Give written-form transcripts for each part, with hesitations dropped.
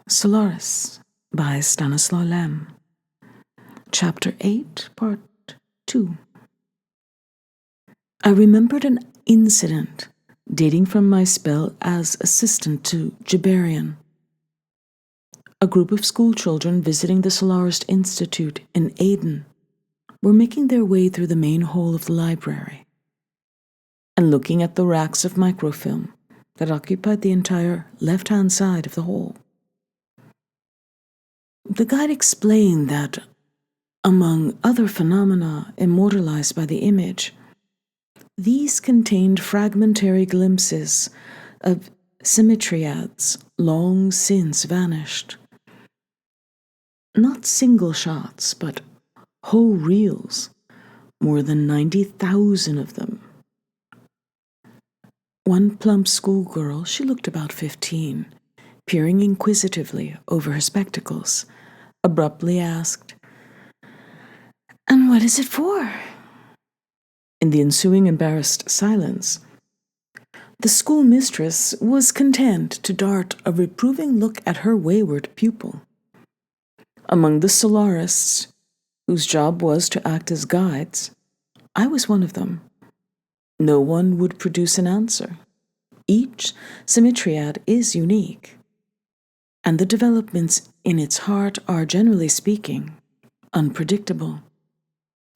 Solaris by Stanisław Lem. Chapter 8, Part 2. I remembered an incident dating from my spell as assistant to Gibarian. A group of schoolchildren visiting the Solaris Institute in Aden were making their way through the main hall of the library and looking at the racks of microfilm that occupied the entire left-hand side of the hall. The guide explained that, among other phenomena immortalized by the image, these contained fragmentary glimpses of Asymmetriads long since vanished. Not single shots, but whole reels, more than 90,000 of them. One plump schoolgirl, she looked about 15, peering inquisitively over her spectacles, abruptly asked, "And what is it for?" In the ensuing embarrassed silence, the schoolmistress was content to dart a reproving look at her wayward pupil. Among the Solarists, whose job was to act as guides, I was one of them. No one would produce an answer. Each Asymmetriad is unique, and the developments in its heart are, generally speaking, unpredictable.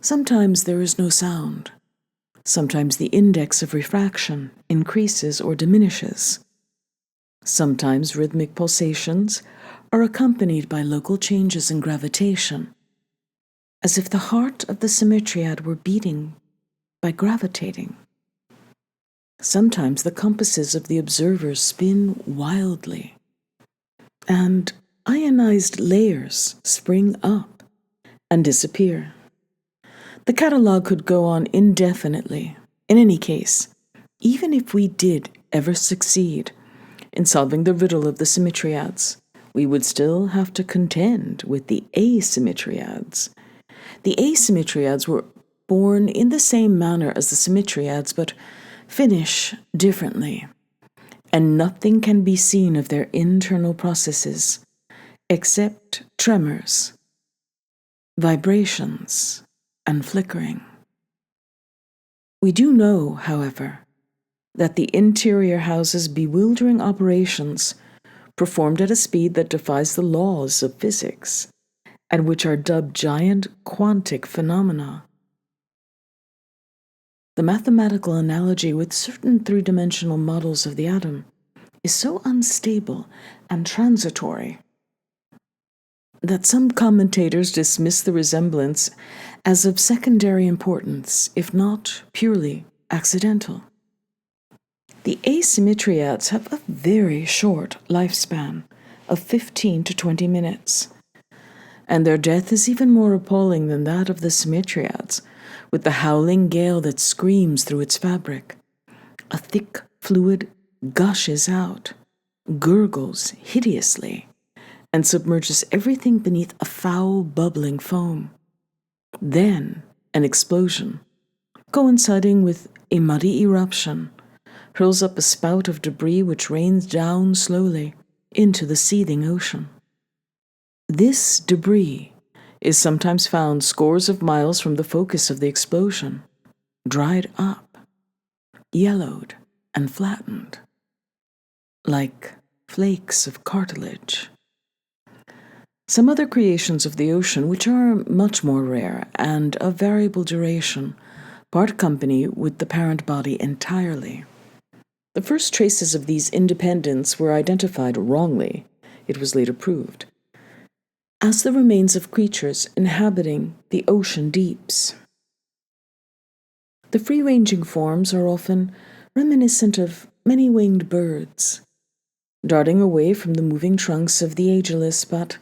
Sometimes there is no sound. Sometimes the index of refraction increases or diminishes. Sometimes rhythmic pulsations are accompanied by local changes in gravitation, as if the heart of the Asymmetriad were beating by gravitating. Sometimes the compasses of the observers spin wildly, and ionized layers spring up and disappear. The catalogue could go on indefinitely. In any case, even if we did ever succeed in solving the riddle of the Asymmetriads, we would still have to contend with the Asymmetriads. The Asymmetriads were born in the same manner as the Asymmetriads, but finish differently, and nothing can be seen of their internal processes except tremors, vibrations, and flickering. We do know, however, that the interior houses bewildering operations performed at a speed that defies the laws of physics, and which are dubbed giant quantic phenomena. The mathematical analogy with certain three-dimensional models of the atom is so unstable and transitory that some commentators dismiss the resemblance as of secondary importance, if not purely accidental. The Asymmetriads have a very short lifespan of 15 to 20 minutes, and their death is even more appalling than that of the Asymmetriads, with the howling gale that screams through its fabric. A thick fluid gushes out, gurgles hideously, and submerges everything beneath a foul, bubbling foam. Then an explosion, coinciding with a muddy eruption, hurls up a spout of debris which rains down slowly into the seething ocean. This debris is sometimes found scores of miles from the focus of the explosion, dried up, yellowed, and flattened, like flakes of cartilage. Some other creations of the ocean, which are much more rare and of variable duration, part company with the parent body entirely. The first traces of these independents were identified wrongly, it was later proved, as the remains of creatures inhabiting the ocean deeps. The free-ranging forms are often reminiscent of many-winged birds, darting away from the moving trunks of the ageless, but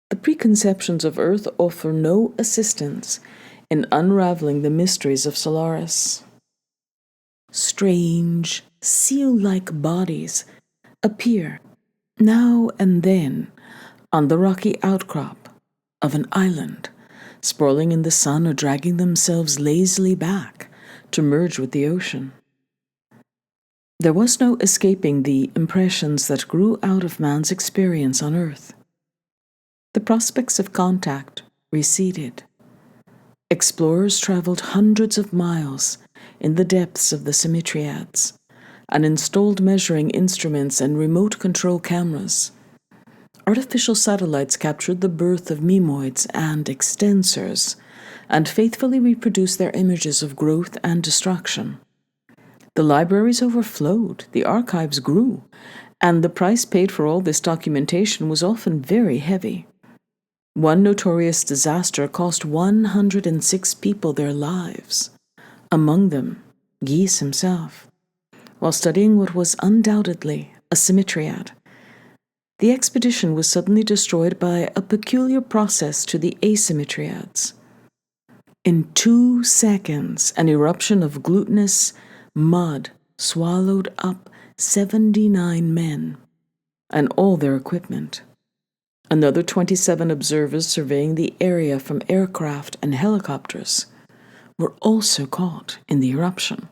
the preconceptions of Earth offer no assistance in unraveling the mysteries of Solaris. Strange, seal-like bodies appear now and then on the rocky outcrop of an island, sprawling in the sun or dragging themselves lazily back to merge with the ocean. There was no escaping the impressions that grew out of man's experience on Earth. The prospects of contact receded. Explorers traveled hundreds of miles in the depths of the Asymmetriads and installed measuring instruments and remote control cameras. Artificial satellites captured the birth of memoids and extensors and faithfully reproduced their images of growth and destruction. The libraries overflowed, the archives grew, and the price paid for all this documentation was often very heavy. One notorious disaster cost 106 people their lives, among them Gis himself, while studying what was undoubtedly a Asymmetriad. The expedition was suddenly destroyed by a peculiar process to the Asymmetriads. In 2 seconds, an eruption of glutinous mud swallowed up 79 men and all their equipment. Another 27 observers surveying the area from aircraft and helicopters were also caught in the eruption.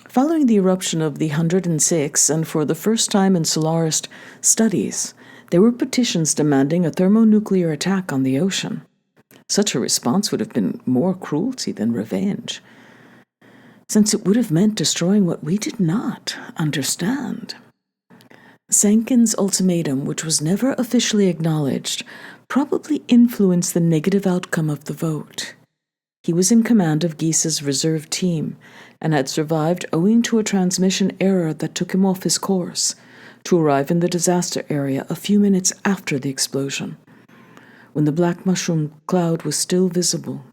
Following the eruption of the 106, and for the first time in Solaris studies, there were petitions demanding a thermonuclear attack on the ocean. Such a response would have been more cruelty than revenge, since it would have meant destroying what we did not understand. Sankin's ultimatum, which was never officially acknowledged, probably influenced the negative outcome of the vote. He was in command of Gis's reserve team and had survived owing to a transmission error that took him off his course to arrive in the disaster area a few minutes after the explosion, when the black mushroom cloud was still visible.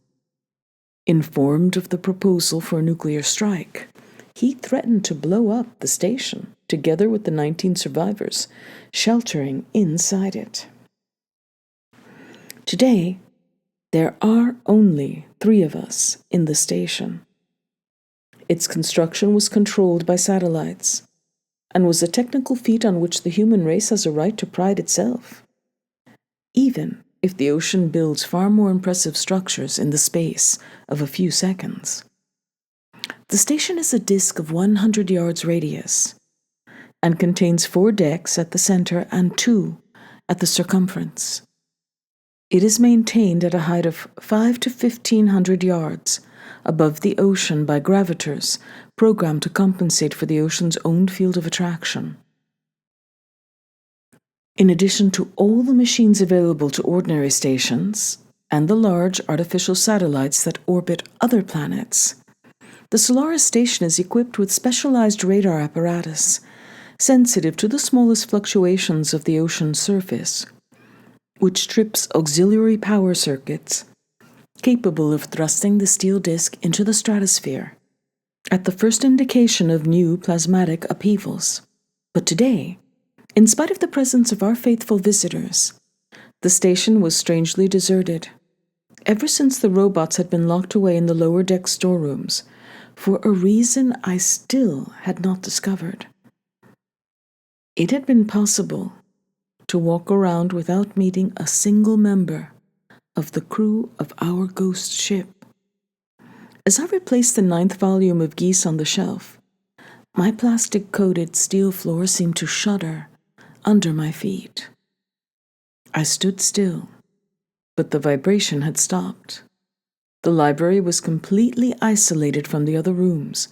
Informed of the proposal for a nuclear strike, he threatened to blow up the station, together with the 19 survivors, sheltering inside it. Today, there are only 3 of us in the station. Its construction was controlled by satellites, and was a technical feat on which the human race has a right to pride itself, even if the ocean builds far more impressive structures in the space of a few seconds. The station is a disk of 100 yards radius and contains 4 decks at the center and 2 at the circumference. It is maintained at a height of 5 to 1,500 yards above the ocean by gravitors programmed to compensate for the ocean's own field of attraction. In addition to all the machines available to ordinary stations and the large artificial satellites that orbit other planets, the Solaris station is equipped with specialized radar apparatus, sensitive to the smallest fluctuations of the ocean's surface, which trips auxiliary power circuits capable of thrusting the steel disk into the stratosphere at the first indication of new plasmatic upheavals. But today, in spite of the presence of our faithful visitors, the station was strangely deserted, ever since the robots had been locked away in the lower deck storerooms, for a reason I still had not discovered. It had been possible to walk around without meeting a single member of the crew of our ghost ship. As I replaced the 9th volume of Gis on the shelf, my plastic-coated steel floor seemed to shudder under my feet. I stood still, but the vibration had stopped. The library was completely isolated from the other rooms,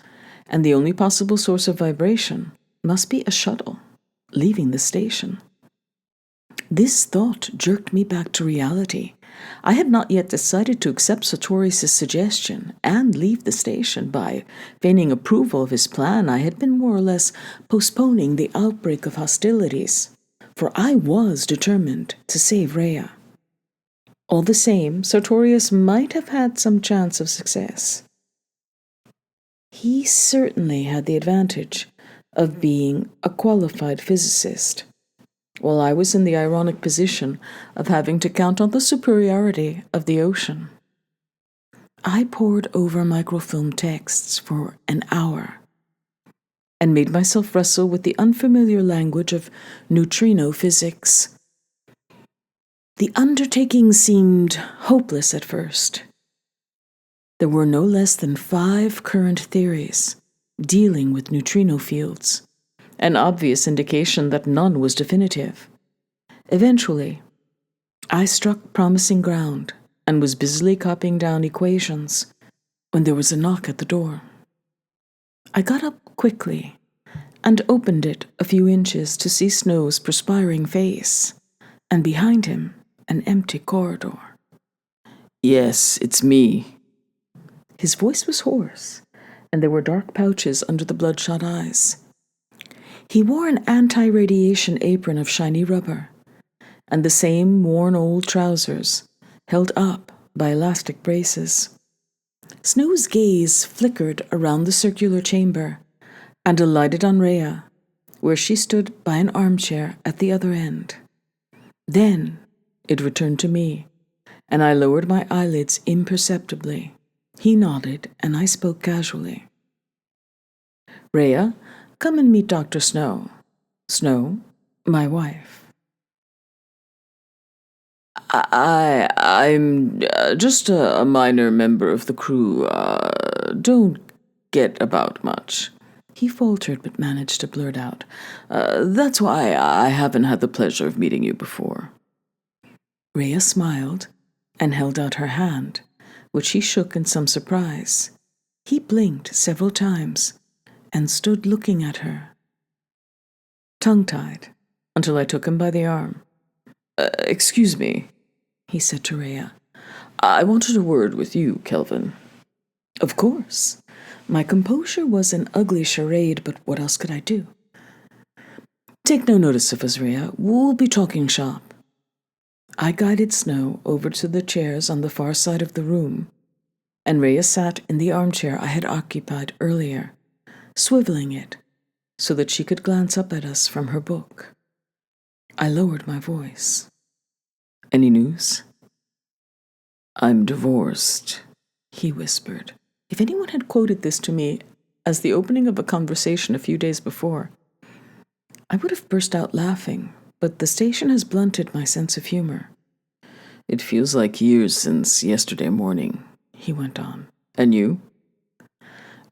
and the only possible source of vibration must be a shuttle leaving the station. This thought jerked me back to reality. I had not yet decided to accept Sartorius' suggestion and leave the station. By feigning approval of his plan, I had been more or less postponing the outbreak of hostilities, for I was determined to save Rhea. All the same, Sartorius might have had some chance of success. He certainly had the advantage of being a qualified physicist, while I was in the ironic position of having to count on the superiority of the ocean. I pored over microfilm texts for an hour and made myself wrestle with the unfamiliar language of neutrino physics. The undertaking seemed hopeless at first. There were no less than 5 current theories, dealing with neutrino fields, an obvious indication that none was definitive. Eventually, I struck promising ground and was busily copying down equations when there was a knock at the door. I got up quickly and opened it a few inches to see Snow's perspiring face, and behind him, an empty corridor. "Yes, it's me." His voice was hoarse, and there were dark pouches under the bloodshot eyes. He wore an anti-radiation apron of shiny rubber, and the same worn old trousers, held up by elastic braces. Snow's gaze flickered around the circular chamber and alighted on Rhea, where she stood by an armchair at the other end. Then it returned to me, and I lowered my eyelids imperceptibly. He nodded, and I spoke casually. "Rhea, come and meet Dr. Snow. Snow, my wife." I'm just a minor member of the crew. Don't get about much." He faltered but managed to blurt out. "That's why I haven't had the pleasure of meeting you before." Rhea smiled and held out her hand, which he shook in some surprise. He blinked several times and stood looking at her, tongue-tied, until I took him by the arm. Excuse me," he said to Rhea. "I wanted a word with you, Kelvin." Of course. My composure was an ugly charade, but what else could I do? "Take no notice of us, Rhea. We'll be talking shop." I guided Snow over to the chairs on the far side of the room, and Rhea sat in the armchair I had occupied earlier, swiveling it so that she could glance up at us from her book. I lowered my voice. "Any news?" "I'm divorced," he whispered. If anyone had quoted this to me as the opening of a conversation a few days before, I would have burst out laughing, but the station has blunted my sense of humor. "It feels like years since yesterday morning," he went on. "And you?"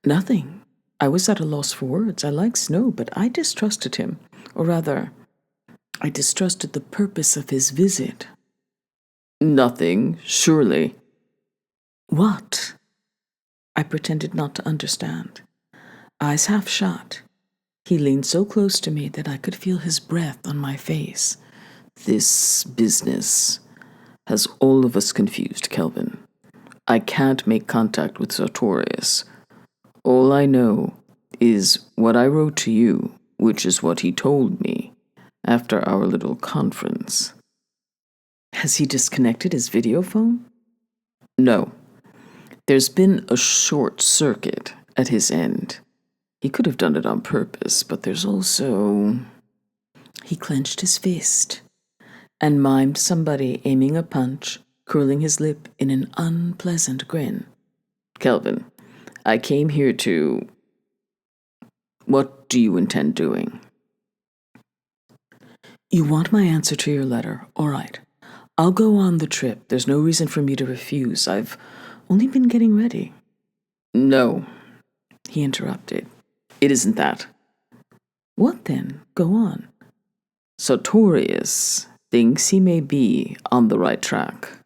"Nothing. I was at a loss for words. I liked Snow, but I distrusted him. Or rather, I distrusted the purpose of his visit." "Nothing, surely." "What?" I pretended not to understand. Eyes half shut, he leaned so close to me that I could feel his breath on my face. "This business has all of us confused, Kelvin. I can't make contact with Sartorius. All I know is what I wrote to you, which is what he told me after our little conference." "Has he disconnected his video phone?" "No. There's been a short circuit at his end. He could have done it on purpose, but there's also..." He clenched his fist and mimed somebody aiming a punch, curling his lip in an unpleasant grin. "Kelvin, I came here to... What do you intend doing?" "You want my answer to your letter? All right. I'll go on the trip. There's no reason for me to refuse. I've only been getting ready." "No," he interrupted. "It isn't that." "What then? Go on." "Sartorius thinks he may be on the right track."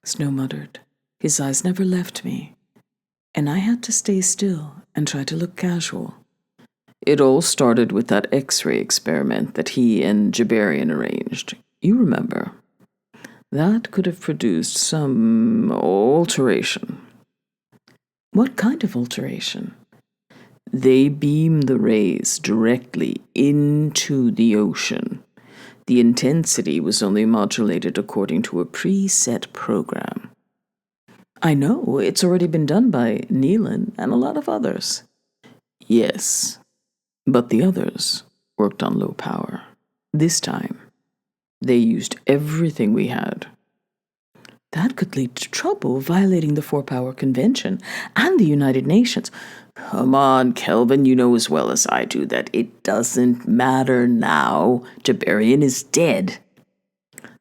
Snow muttered. His eyes never left me, and I had to stay still and try to look casual. "It all started with that X-ray experiment that he and Jabarian arranged. You remember? That could have produced some alteration." "What kind of alteration?" "They beam the rays directly into the ocean. The intensity was only modulated according to a preset program." "I know. It's already been done by Neelan and a lot of others." "Yes, but the others worked on low power. This time, they used everything we had." "That could lead to trouble, violating the Four-Power Convention and the United Nations." "Come on, Kelvin, you know as well as I do that it doesn't matter now. Jabarian is dead."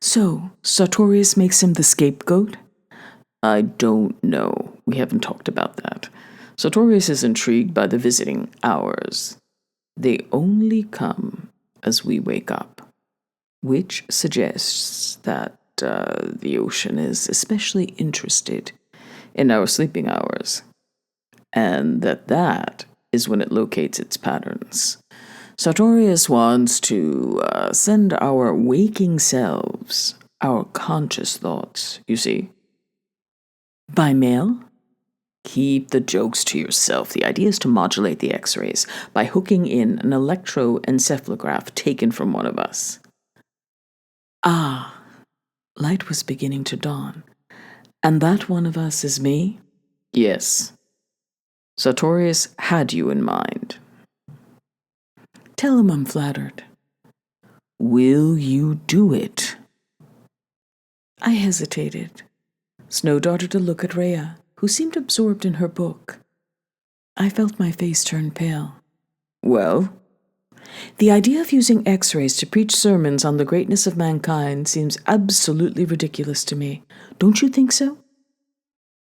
"So, Sartorius makes him the scapegoat?" "I don't know. We haven't talked about that. Sartorius is intrigued by the visiting hours. They only come as we wake up, which suggests that the ocean is especially interested in our sleeping hours, and that is when it locates its patterns. Sartorius wants to send our waking selves, our conscious thoughts, you see. By mail? Keep the jokes to yourself. The idea is to modulate the X-rays by hooking in an electroencephalograph taken from one of us. Ah, light was beginning to dawn. And that one of us is me? Yes. Sartorius had you in mind. Tell him I'm flattered. Will you do it? I hesitated. Snow darted a look at Rhea, who seemed absorbed in her book. I felt my face turn pale. Well? The idea of using X-rays to preach sermons on the greatness of mankind seems absolutely ridiculous to me. Don't you think so?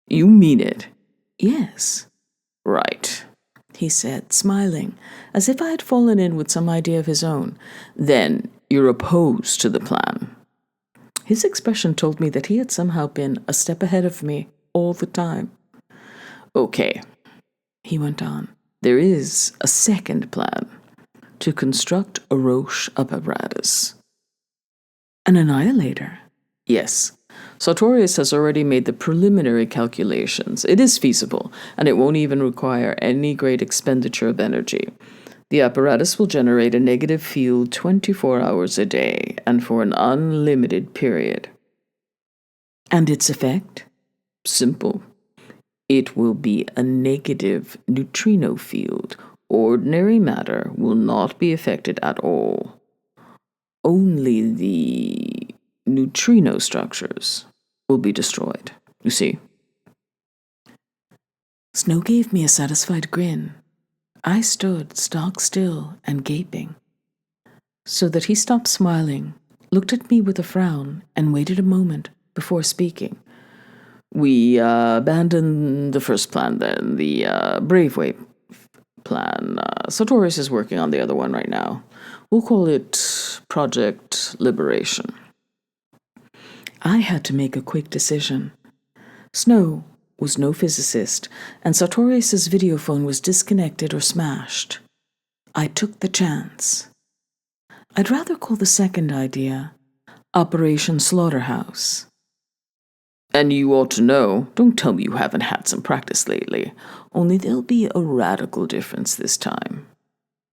You mean it? Yes. Right, he said, smiling, as if I had fallen in with some idea of his own. Then you're opposed to the plan. His expression told me that he had somehow been a step ahead of me all the time. Okay, he went on. There is a second plan. To construct a Roche apparatus. An annihilator? Yes. Sartorius has already made the preliminary calculations. It is feasible, and it won't even require any great expenditure of energy. The apparatus will generate a negative field 24 hours a day, and for an unlimited period. And its effect? Simple. It will be a negative neutrino field. Ordinary matter will not be affected at all. Only the neutrino structures will be destroyed, you see. Snow gave me a satisfied grin. I stood stock still and gaping, so that he stopped smiling, looked at me with a frown, and waited a moment before speaking. We abandon the first plan then, the Braveway plan. Sartorius is working on the other one right now. We'll call it Project Liberation. I had to make a quick decision. Snow was no physicist, and Sartorius's videophone was disconnected or smashed. I took the chance. I'd rather call the second idea Operation Slaughterhouse. And you ought to know, don't tell me you haven't had some practice lately, only there'll be a radical difference this time.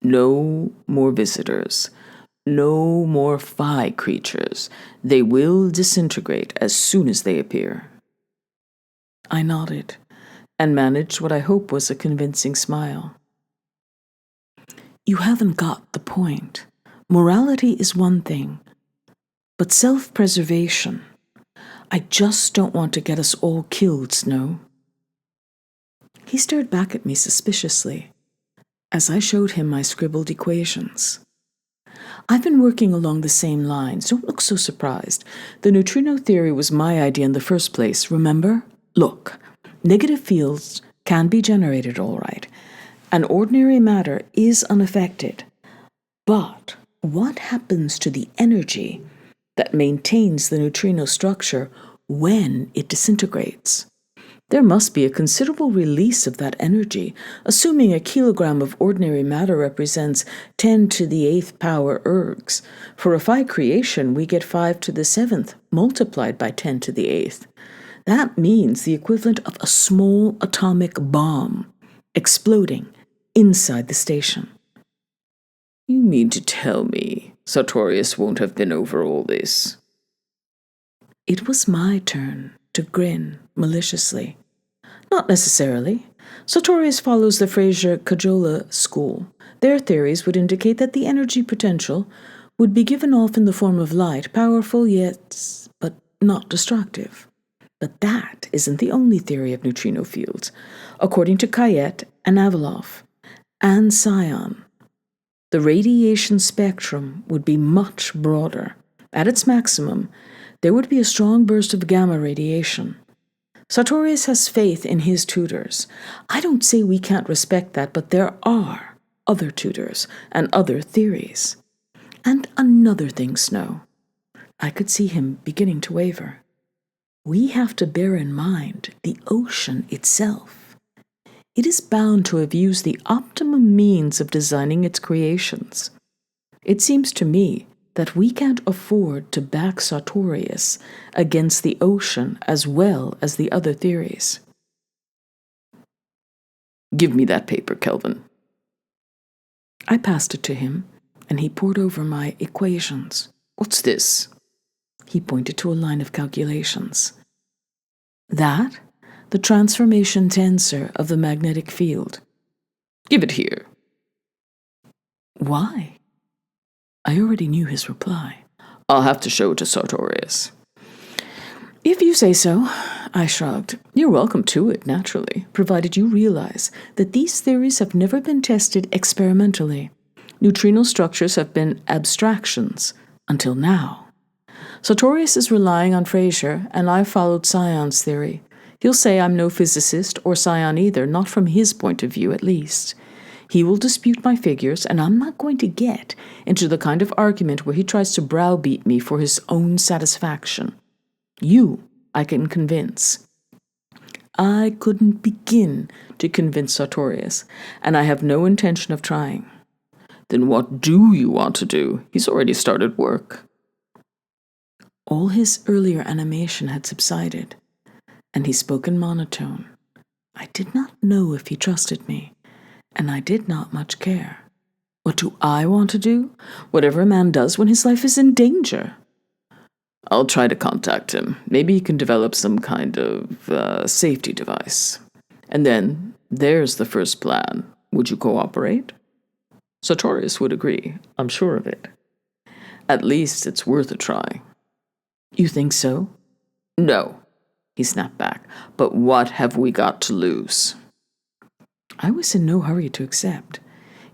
No more visitors. No more phi creatures. They will disintegrate as soon as they appear. I nodded and managed what I hope was a convincing smile. You haven't got the point. Morality is one thing, but self-preservation. I just don't want to get us all killed, Snow. He stared back at me suspiciously as I showed him my scribbled equations. I've been working along the same lines. Don't look so surprised. The neutrino theory was my idea in the first place, remember? Look, negative fields can be generated all right, and ordinary matter is unaffected. But what happens to the energy that maintains the neutrino structure when it disintegrates? There must be a considerable release of that energy, assuming a kilogram of ordinary matter represents 10 to the 8th power ergs. For a phi creation, we get 5 to the 7th multiplied by 10 to the 8th. That means the equivalent of a small atomic bomb exploding inside the station. You mean to tell me Sartorius won't have been over all this? It was my turn to grin maliciously. Not necessarily. Sartorius follows the Fraser-Cajola school. Their theories would indicate that the energy potential would be given off in the form of light, powerful yet but not destructive. But that isn't the only theory of neutrino fields. According to Kayet and Avalov and Sion, the radiation spectrum would be much broader. At its maximum, there would be a strong burst of gamma radiation. Sartorius has faith in his tutors. I don't say we can't respect that, but there are other tutors and other theories. And another thing, Snow. I could see him beginning to waver. We have to bear in mind the ocean itself. It is bound to have used the optimum means of designing its creations. It seems to me that we can't afford to back Sartorius against the ocean as well as the other theories. Give me that paper, Kelvin. I passed it to him, and he pored over my equations. What's this? He pointed to a line of calculations. That? The transformation tensor of the magnetic field. Give it here. Why? I already knew his reply. I'll have to show it to Sartorius. If you say so, I shrugged. You're welcome to it, naturally, provided you realize that these theories have never been tested experimentally. Neutrino structures have been abstractions until now. Sartorius is relying on Fraser, and I followed Sion's theory. He'll say I'm no physicist or Sion either, not from his point of view at least. He will dispute my figures, and I'm not going to get into the kind of argument where he tries to browbeat me for his own satisfaction. You, I can convince. I couldn't begin to convince Sartorius, and I have no intention of trying. Then what do you want to do? He's already started work. All his earlier animation had subsided, and he spoke in monotone. I did not know if he trusted me, and I did not much care. What do I want to do? Whatever a man does when his life is in danger. I'll try to contact him. Maybe he can develop some kind of safety device. And then, there's the first plan. Would you cooperate? Sartorius would agree, I'm sure of it. At least it's worth a try. You think so? No, he snapped back. But what have we got to lose? I was in no hurry to accept.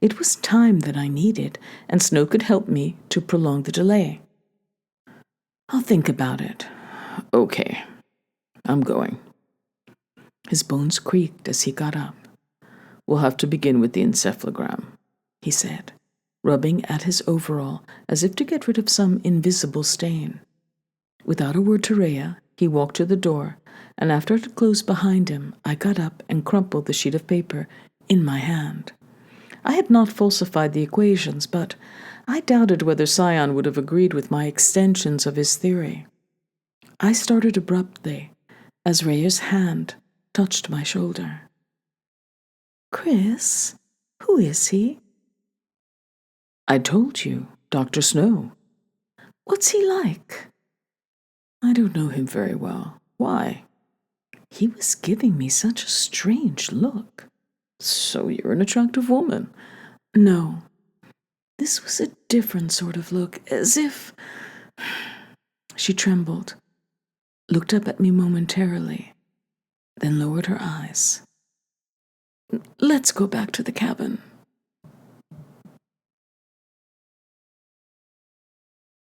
It was time that I needed, and Snow could help me to prolong the delay. I'll think about it. Okay, I'm going. His bones creaked as he got up. We'll have to begin with the encephalogram, he said, rubbing at his overall as if to get rid of some invisible stain. Without a word to Rhea, he walked to the door, and after it closed behind him, I got up and crumpled the sheet of paper in my hand. I had not falsified the equations, but I doubted whether Sion would have agreed with my extensions of his theory. I started abruptly as Rhea's hand touched my shoulder. Kris, who is he? I told you, Dr. Snow. What's he like? I don't know him very well. Why? He was giving me such a strange look. So you're an attractive woman. No. This was a different sort of look, as if... She trembled, looked up at me momentarily, then lowered her eyes. Let's go back to the cabin.